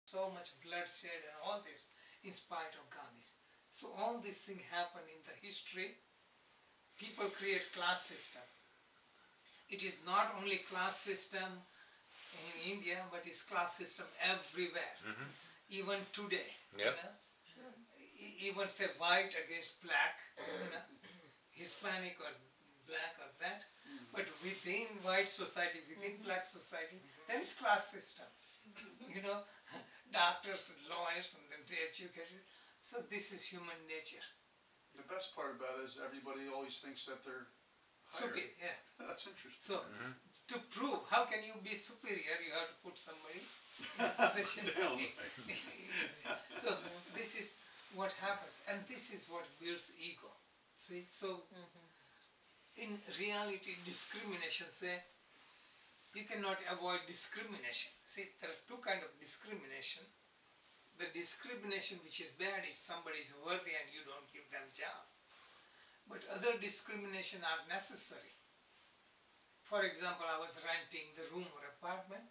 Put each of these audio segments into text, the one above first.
so much bloodshed and all this in spite of Gandhi's. So all these things happen in the history. People create class system. It is not only class system in India, but it's class system everywhere. Even today, Yep. Even say white against black, Hispanic or black or that. But within white society, within black society, there is class system. Doctors, lawyers, and then the educated. So this is human nature. The best part about it is everybody always thinks that they're higher. Superior, yeah. That's interesting. So to prove, how can you be superior? You have to put somebody in position. So this is what happens, and this is what builds ego. See, so in reality, discrimination, say, you cannot avoid discrimination. See, there are two kinds of discrimination. The discrimination which is bad is somebody is worthy and you don't give them job. But other discrimination are necessary. For example, I was renting the room or apartment.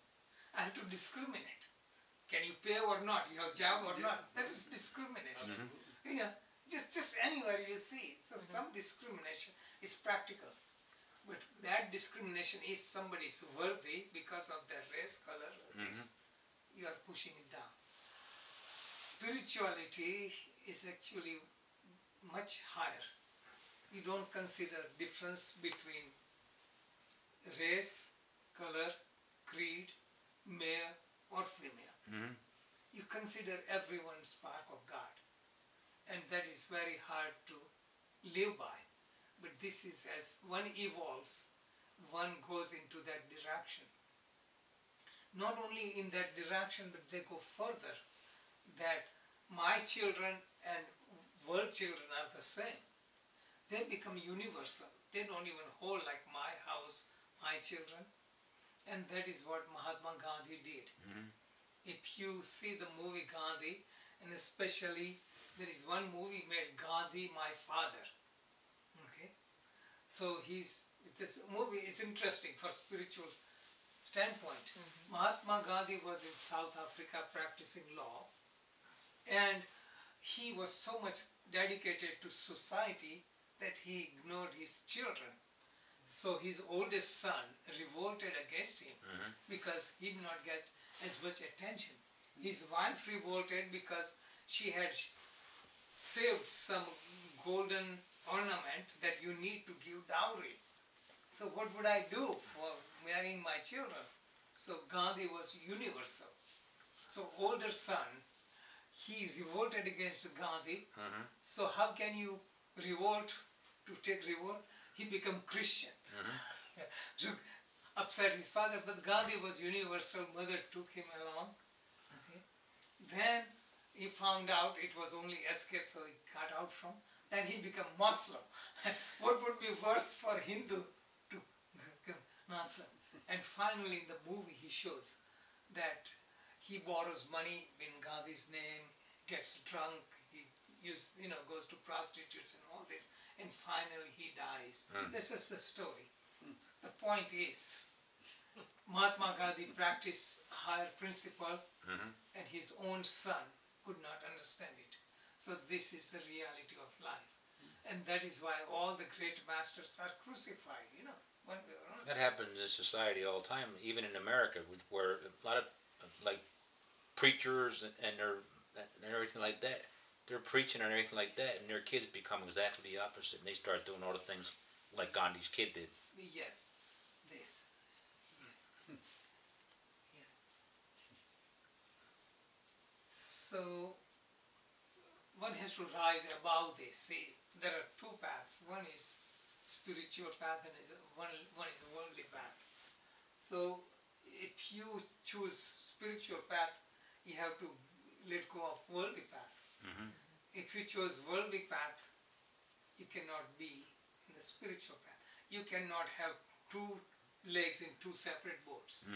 I have to discriminate. Can you pay or not? You have job or not? That is discrimination. Just anywhere you see. So some discrimination is practical. But that discrimination is somebody is worthy because of their race, color, or this. You are pushing it down. Spirituality is actually much higher. You don't consider difference between race, color, creed, male or female. You consider everyone spark of God. And that is very hard to live by. But this is as one evolves, one goes into that direction. Not only in that direction, but they go further. That my children and world children are the same. They become universal. They don't even hold like my house, my children. And that is what Mahatma Gandhi did. If you see the movie Gandhi, and especially there is one movie made, Gandhi, My Father. Okay? So this movie is interesting for spiritual standpoint. Mahatma Gandhi was in South Africa practicing law. And he was so much dedicated to society that he ignored his children. So his oldest son revolted against him because he did not get as much attention. His wife revolted because she had saved some golden ornament that you need to give dowry. So what would I do for marrying my children? So Gandhi was universal. So older son, he revolted against Gandhi. So how can you revolt, to take revolt? He became Christian. To upset his father, but Gandhi was universal. Mother took him along. Okay. Then he found out it was only escape, so he got out from. Then he became Muslim. What would be worse for Hindu to become Muslim? And finally in the movie he shows that he borrows money in Gandhi's name, gets drunk, he goes to prostitutes and all this, and finally he dies. This is the story. The point is, Mahatma Gandhi practiced higher principle and his own son could not understand it. So this is the reality of life. And that is why all the great masters are crucified, one way or another. That happens in society all the time, even in America, where a lot of like preachers and everything like that, they're preaching and everything like that, and their kids become exactly the opposite, and they start doing all the things like Gandhi's kid did. Yes, this. Yes. Yeah. So one has to rise above this. See, there are two paths. One is spiritual path and one is worldly path. So if you choose spiritual path, you have to let go of worldly path. If you choose worldly path, you cannot be in the spiritual path. You cannot have two legs in two separate boats.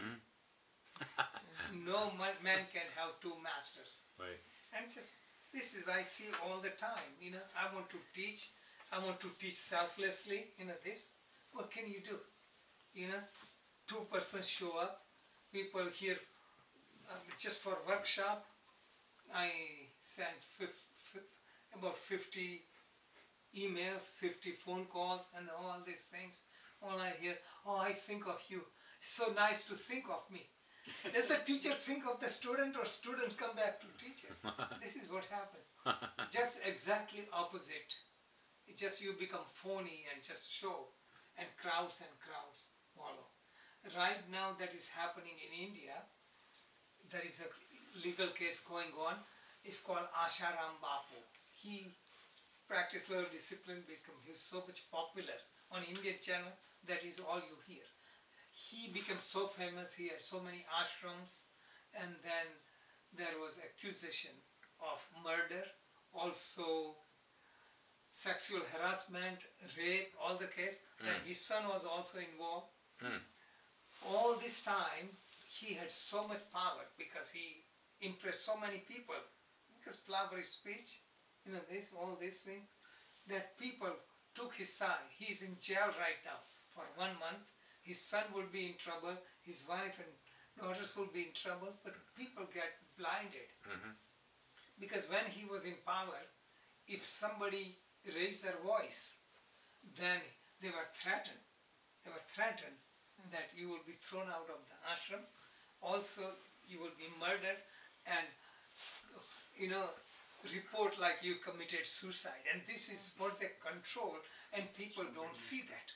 No man can have two masters. Right. And this is I see all the time. I want to teach selflessly. This. What can you do? Two persons show up. People hear just for workshop, I sent about 50 emails, 50 phone calls, and all these things. All I hear, oh, I think of you. It's so nice to think of me. Does the teacher think of the student, or student come back to teacher? This is what happened. Just exactly opposite. It just you become phony and just show, and crowds follow. Right now that is happening in India. There is a legal case going on. It's called Asharam Bapu. He practiced little discipline, he was so much popular on Indian channel, that is all you hear. He became so famous, he had so many ashrams, and then there was accusation of murder, also sexual harassment, rape, all the case, and his son was also involved. All this time, he had so much power because he impressed so many people, because flowery speech, all these things, that people took his side. He's in jail right now for 1 month. His son would be in trouble, his wife and daughters will be in trouble, but people get blinded. Because when he was in power, if somebody raised their voice, then they were threatened. They were threatened that you will be thrown out of the ashram. Also, you will be murdered, and report like you committed suicide. And this is what they control, and people don't see that.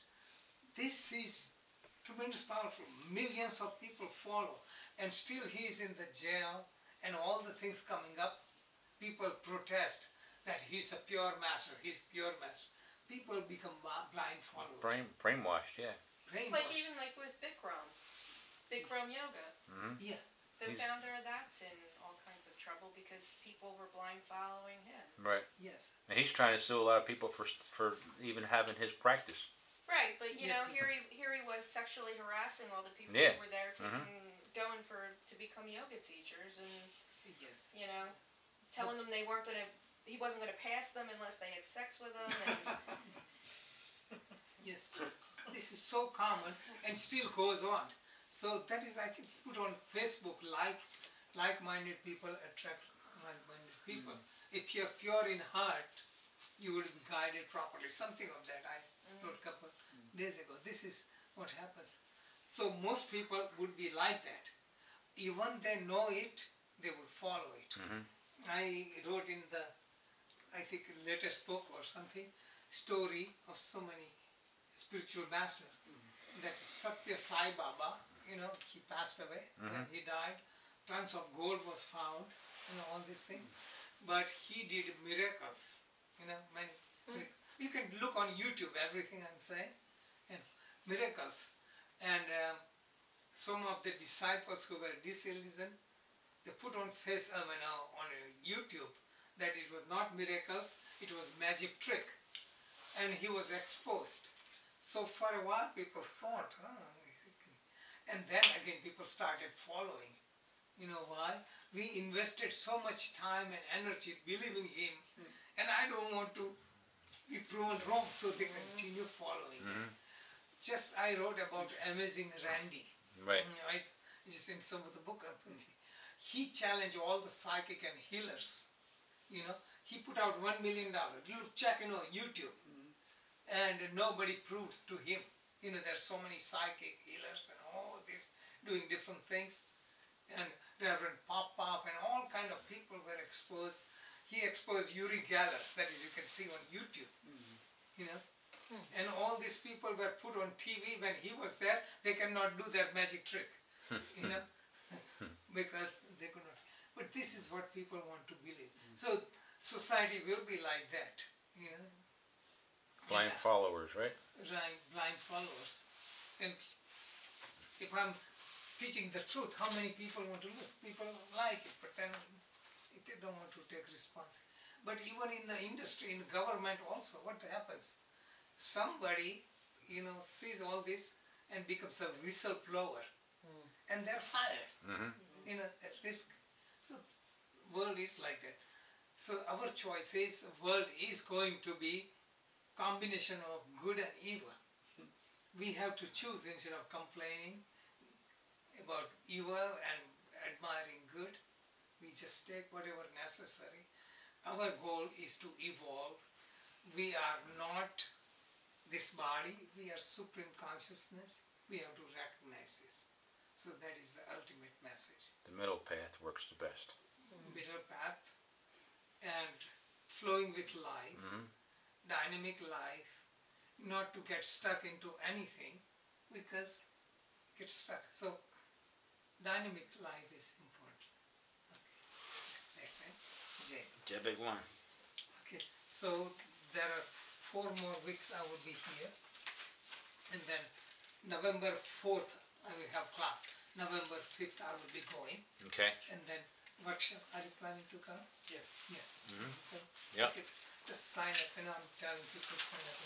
This is tremendous powerful. Millions of people follow, and still he is in the jail, and all the things coming up, people protest that he's a pure master, he's pure master. People become blind followers. Brainwashed, yeah. It's like even like with Bikram Yoga. Yeah. The founder of that's in all kinds of trouble because people were blind following him. Right. Yes. And he's trying to sue a lot of people for even having his practice. Right, but you know, here he was sexually harassing all the people who were there going to become yoga teachers, and telling them he wasn't gonna pass them unless they had sex with them. And yes, this is so common and still goes on. So that is, I think, put on Facebook, like-minded people attract like-minded people. If you're pure in heart, you will be guided properly. Something of that I wrote a couple days ago. This is what happens. So most people would be like that. Even they know it, they will follow it. I wrote in the, I think, latest book or something, story of so many spiritual masters. That Satya Sai Baba, he passed away when he died. Tons of gold was found, all these things. But he did miracles, many. You can look on YouTube, everything I'm saying, and miracles. And some of the disciples who were disillusioned, they put on on YouTube that it was not miracles, it was magic trick. And he was exposed. So for a while people thought, and then again people started following. You know why? We invested so much time and energy believing him, and I don't want to be proven wrong, so they continue following him. Just I wrote about Amazing Randy. Right. Just in some of the book, he challenged all the psychic and healers. He put out $1 million. Check, YouTube. And nobody proved to him. There's so many psychic healers and all this doing different things. And Reverend Pop and all kind of people were exposed. He exposed Uri Geller, that is, you can see on YouTube. And all these people were put on TV when he was there. They cannot do their magic trick, because they could not. But this is what people want to believe. So society will be like that, Blind followers, right? Right, blind followers. And if I'm teaching the truth, how many people want to listen? People like it, but then they don't want to take responsibility. But even in the industry, in government also, what happens? Somebody, sees all this and becomes a whistleblower, and they're fired, at risk. So world is like that. So our choice is, world is going to be combination of good and evil. We have to choose instead of complaining about evil and admiring good. We just take whatever necessary. Our goal is to evolve. We are not this body, we are supreme consciousness. We have to recognize this. So that is the ultimate message. The middle path works the best. Middle path and flowing with life, dynamic life, not to get stuck into anything because get stuck. So dynamic life is important. Okay, that's it. Jay. Jay, big one. Okay, so there are 4 more weeks I will be here, and then November 4th I will have class. November 5th I will be going, Okay. and then workshop. Are you planning to come? Yeah. Yeah. Mm-hmm. Yep. Okay. Just sign up, and I'm telling people to sign up.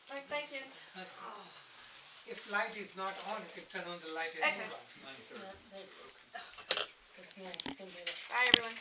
Alright, thank you. Okay. If light is not on, you can turn on the light and Okay. move on. 9:30. This next can be the Bye, everyone.